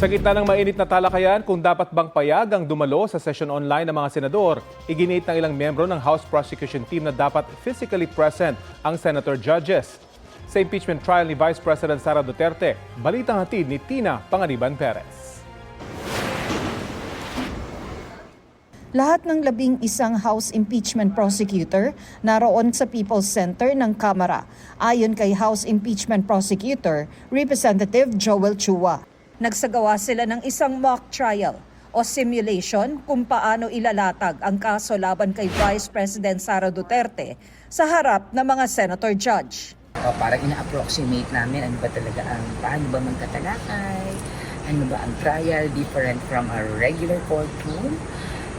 Sa gitna ng mainit na talakayan kung dapat bang payagang dumalo sa session online ng mga senador, iginit ng ilang membro ng House Prosecution Team na dapat physically present ang senator judges. Sa impeachment trial ni Vice President Sara Duterte, balitang hatid ni Tina Panganiban Perez. Lahat ng 11 House Impeachment Prosecutor naroon sa People's Center ng Kamara, ayon kay House Impeachment Prosecutor Representative Joel Chua. Nagsagawa sila ng isang mock trial o simulation kung paano ilalatag ang kaso laban kay Vice President Sara Duterte sa harap ng mga senator judge. Parang ina-approximate namin ano ba talaga paano ba magtatalakay, ano ba ang trial, different from a regular courtroom,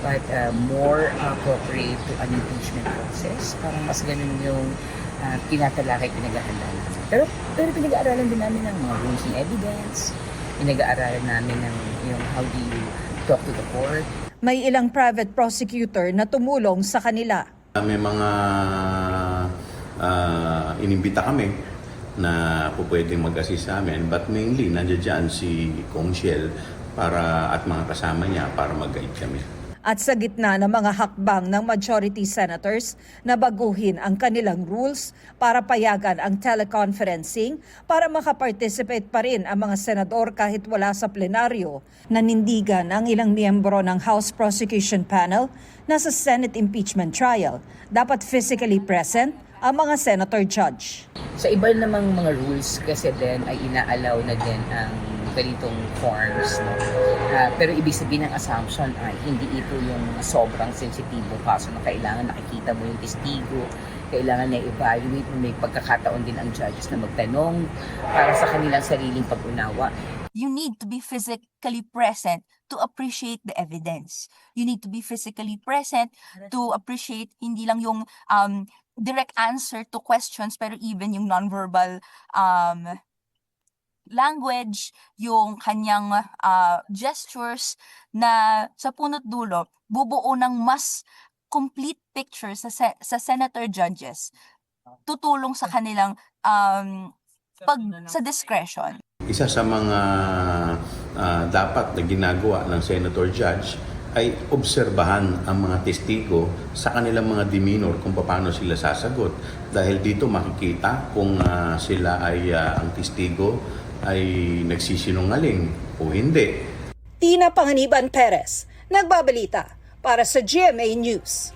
but more appropriate to an impeachment process. Parang mas ganun yung tinatalakay, pinag-aaralan namin. Pero pinag-aaralan din namin ng mga rules and evidence, pinag-aaralan namin ng yung how do you talk to the court. May ilang private prosecutor na tumulong sa kanila. May mga inimbita kami na pwedeng mag-assist sa amin, but mainly nandiyan si Kong Shell at mga kasama niya para mag-guide kami. At sa gitna ng mga hakbang ng majority senators na baguhin ang kanilang rules para payagan ang teleconferencing para makaparticipate pa rin ang mga senador kahit wala sa plenaryo, nanindigan ang ilang miyembro ng House Prosecution Panel na sa Senate impeachment trial dapat physically present ang mga senator judge. Sa iba namang mga rules kasi din ay ina-allow na din ang ganitong forms. No? Pero ibig sabihin ng assumption ay hindi ito yung sobrang sensitibo kaso na kailangan nakikita mo yung testigo, kailangan na evaluate, may pagkakataon din ang judges na magtanong para sa kanilang sariling pag-unawa. You need to be physically present to appreciate the evidence. You need to be physically present to appreciate hindi lang yung direct answer to questions pero even yung nonverbal language, yung kanyang gestures na sa punot dulo bubuo ng mas complete picture sa senator judges, tutulong sa kanilang sa discretion. Isa sa mga dapat na ginagawa ng senator judge ay obserbahan ang mga testigo sa kanilang mga demeanor kung paano sila sasagot. Dahil dito makikita kung sila ay ang testigo ay nagsisinungaling o hindi. Tina Panganiban Perez, nagbabalita para sa GMA News.